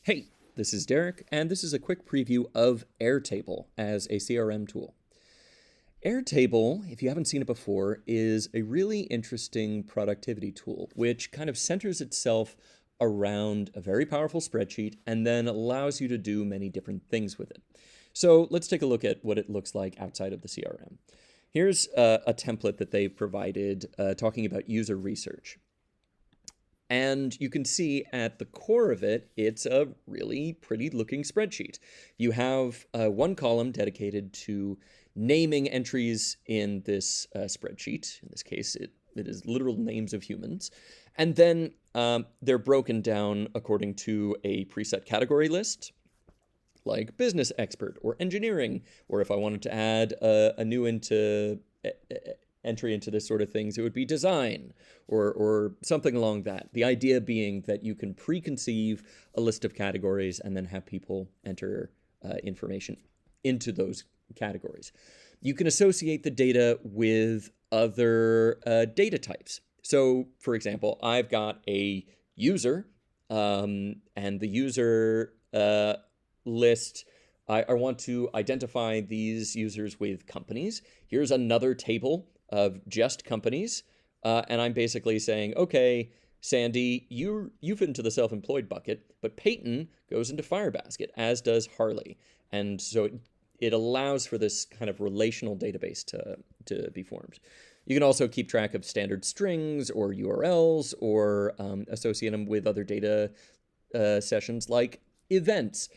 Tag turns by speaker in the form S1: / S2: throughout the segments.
S1: Hey, this is Derek, and this is a quick preview of AirTable as a CRM tool. AirTable, if you haven't seen it before, is a really interesting productivity tool, which kind of centers itself around a very powerful spreadsheet and then allows you to do many different things with it. So let's take a look at what it looks like outside of the CRM. Here's a template that they've provided talking about user research. And you can see at the core of it, it's a really pretty looking spreadsheet. You have one column dedicated to naming entries in this spreadsheet. In this case, it is literal names of humans. And then they're broken down according to a preset category list, like business expert or engineering, or if I wanted to add a new entry into this sort of things, it would be design or something along that. The idea being that you can preconceive a list of categories and then have people enter information into those categories. You can associate the data with other data types. So, for example, I've got a user, and the user list, I want to identify these users with companies. Here's another table of just companies, and I'm basically saying, okay, Sandy, you fit into the self-employed bucket, but Peyton goes into Firebasket, as does Harley. And so it allows for this kind of relational database to be formed. You can also keep track of standard strings or URLs or associate them with other data sessions like events.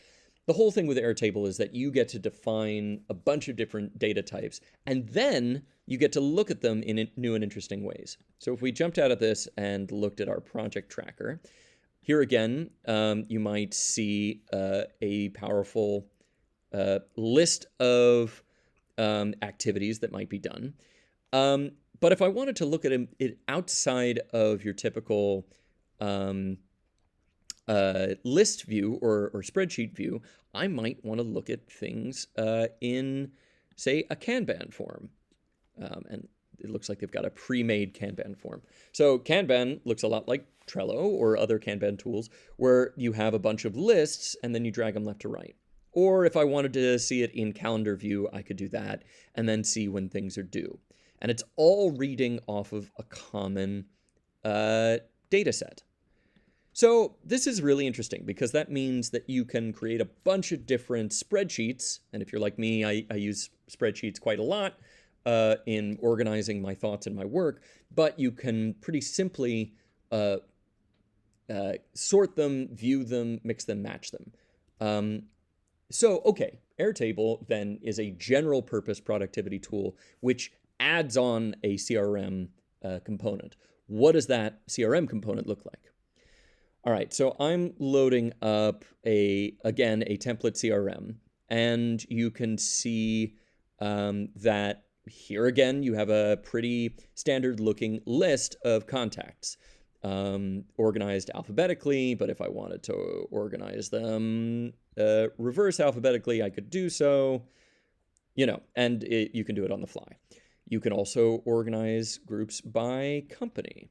S1: The whole thing with Airtable is that you get to define a bunch of different data types, and then you get to look at them in new and interesting ways. So if we jumped out of this and looked at our project tracker, here again, you might see a powerful list of activities that might be done. But if I wanted to look at it outside of your typical list view or spreadsheet view, I might want to look at things in, say, a Kanban form. And it looks like they've got a pre-made Kanban form. So Kanban looks a lot like Trello or other Kanban tools where you have a bunch of lists and then you drag them left to right. Or if I wanted to see it in calendar view, I could do that and then see when things are due. And it's all reading off of a common data set. So this is really interesting because that means that you can create a bunch of different spreadsheets. And if you're like me, I use spreadsheets quite a lot in organizing my thoughts and my work. But you can pretty simply sort them, view them, mix them, match them. So, okay, Airtable then is a general purpose productivity tool which adds on a CRM component. What does that CRM component look like? All right, so I'm loading up again, a template CRM, and you can see that here again, you have a pretty standard looking list of contacts, organized alphabetically, but if I wanted to organize them reverse alphabetically, I could do so, and you can do it on the fly. You can also organize groups by company.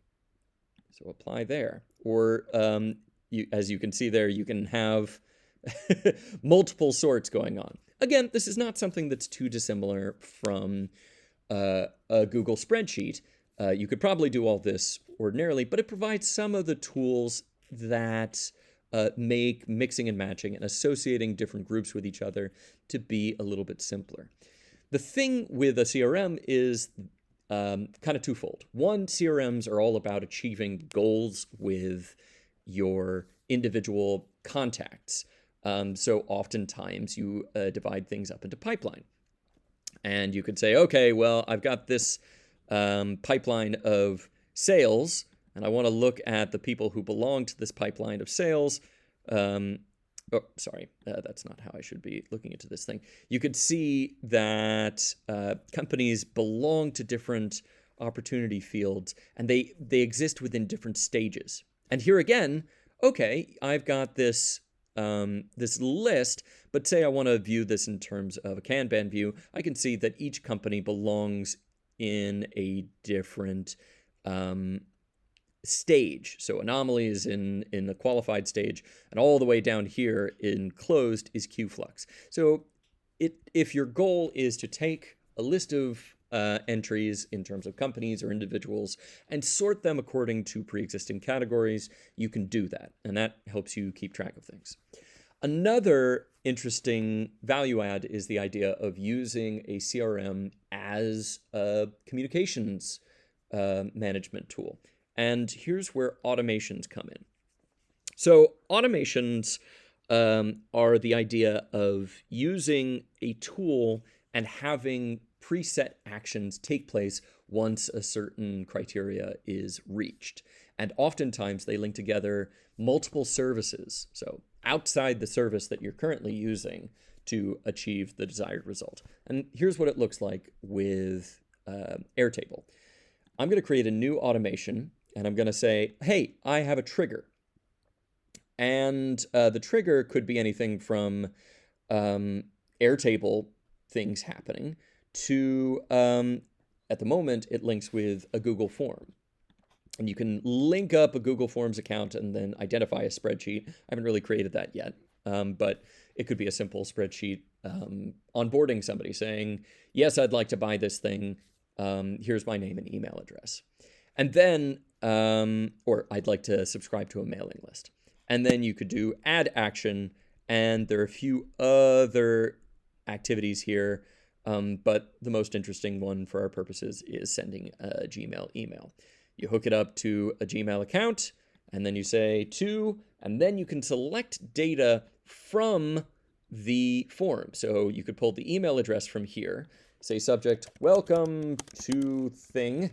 S1: So apply there. Or as you can see there, you can have multiple sorts going on. Again, this is not something that's too dissimilar from a Google spreadsheet. You could probably do all this ordinarily, but it provides some of the tools that make mixing and matching and associating different groups with each other to be a little bit simpler. The thing with a CRM is kind of twofold. One, CRMs are all about achieving goals with your individual contacts. So oftentimes you divide things up into pipeline. And you could say, okay, well, I've got this pipeline of sales, and I want to look at the people who belong to this pipeline of sales. That's not how I should be looking into this thing. You could see that companies belong to different opportunity fields, and they exist within different stages. And here again, okay, I've got this this list, but say I want to view this in terms of a Kanban view, I can see that each company belongs in a different stage. So anomalies in the qualified stage, and all the way down here in closed is qflux. So if your goal is to take a list of entries in terms of companies or individuals and sort them according to pre-existing categories, you can do that, and that helps you keep track of things. Another interesting value add is the idea of using a CRM as a communications management tool. And here's where automations come in. So automations are the idea of using a tool and having preset actions take place once a certain criteria is reached. And oftentimes they link together multiple services, so outside the service that you're currently using to achieve the desired result. And here's what it looks like with Airtable. I'm going to create a new automation, and I'm going to say, hey, I have a trigger. And the trigger could be anything from Airtable things happening to, at the moment, it links with a Google form. And you can link up a Google Forms account and then identify a spreadsheet. I haven't really created that yet, but it could be a simple spreadsheet onboarding somebody saying, yes, I'd like to buy this thing. Here's my name and email address. And then, or I'd like to subscribe to a mailing list. And then you could do add action, and there are a few other activities here, but the most interesting one for our purposes is sending a Gmail email. You hook it up to a Gmail account, and then you say to, and then you can select data from the form. So you could pull the email address from here, say subject, welcome to thing,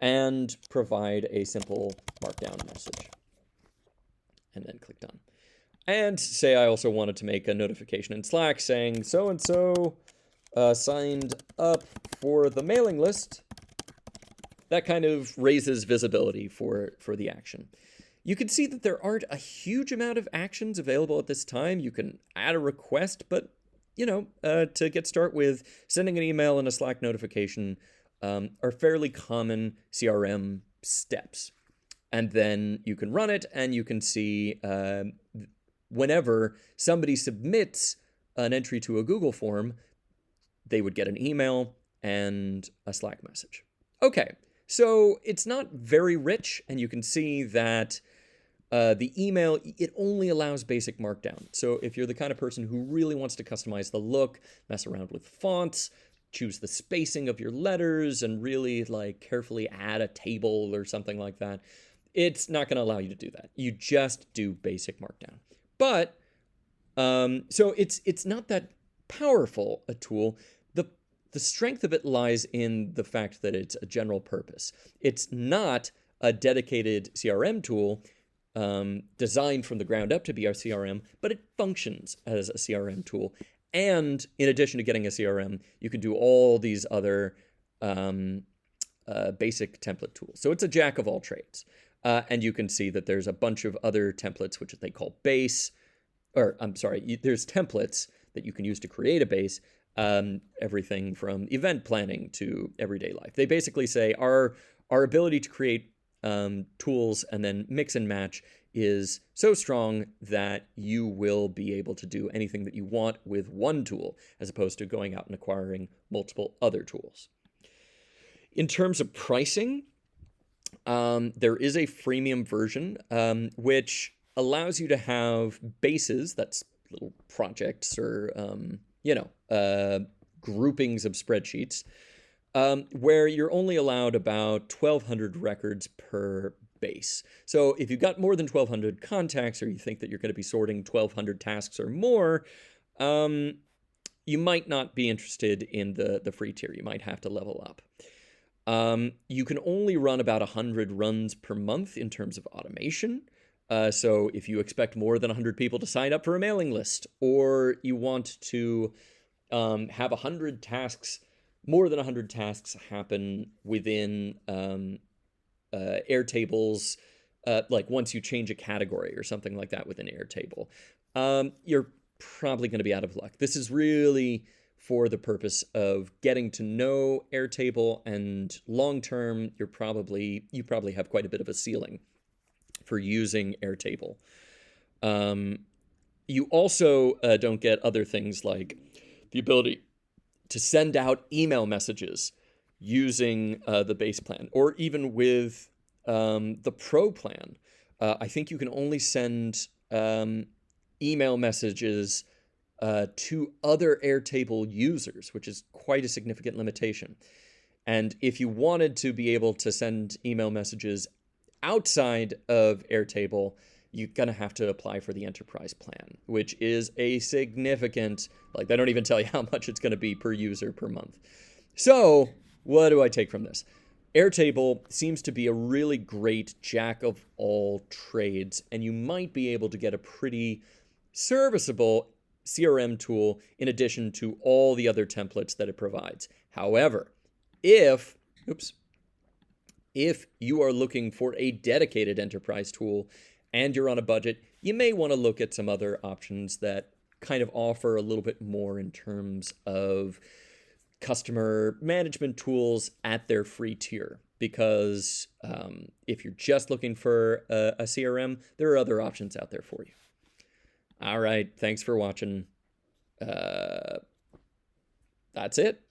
S1: and provide a simple markdown message. And then click done. And say I also wanted to make a notification in Slack saying so-and-so signed up for the mailing list. That kind of raises visibility for the action. You can see that there aren't a huge amount of actions available at this time. You can add a request, but to get started with, sending an email and a Slack notification are fairly common CRM steps. And then you can run it, and you can see whenever somebody submits an entry to a Google form, they would get an email and a Slack message. Okay, so it's not very rich, and you can see that the email, it only allows basic markdown. So if you're the kind of person who really wants to customize the look, mess around with fonts, choose the spacing of your letters, and really carefully add a table or something like that, it's not going to allow you to do that. You just do basic markdown. But, so it's not that powerful a tool. The strength of it lies in the fact that it's a general purpose. It's not a dedicated CRM tool designed from the ground up to be our CRM, but it functions as a CRM tool. And in addition to getting a CRM, you can do all these other basic template tools. So it's a jack of all trades. And you can see that there's a bunch of other templates, which they call base, or I'm sorry, there's templates that you can use to create a base, everything from event planning to everyday life. They basically say our ability to create tools and then mix and match is so strong that you will be able to do anything that you want with one tool, as opposed to going out and acquiring multiple other tools. In terms of pricing, there is a freemium version, which allows you to have bases, that's little projects or, groupings of spreadsheets, where you're only allowed about 1,200 records per base. So if you've got more than 1,200 contacts, or you think that you're going to be sorting 1,200 tasks or more, you might not be interested in the free tier. You might have to level up. You can only run about 100 runs per month in terms of automation. So if you expect more than 100 people to sign up for a mailing list, or you want to have 100 tasks, more than 100 tasks happen within Airtables, once you change a category or something like that within Airtable, you're probably going to be out of luck. This is really for the purpose of getting to know Airtable, and long term, you probably have quite a bit of a ceiling for using Airtable. You also don't get other things like the ability to send out email messages using the base plan, or even with the Pro plan. I think you can only send email messages to other Airtable users, which is quite a significant limitation. And if you wanted to be able to send email messages outside of Airtable, you're going to have to apply for the enterprise plan, which is a significant, like, they don't even tell you how much it's going to be per user per month. So what do I take from this? Airtable seems to be a really great jack of all trades, and you might be able to get a pretty serviceable CRM tool in addition to all the other templates that it provides. However, if you are looking for a dedicated enterprise tool and you're on a budget, you may want to look at some other options that kind of offer a little bit more in terms of customer management tools at their free tier. Because if you're just looking for a CRM, there are other options out there for you. All right, thanks for watching. That's it.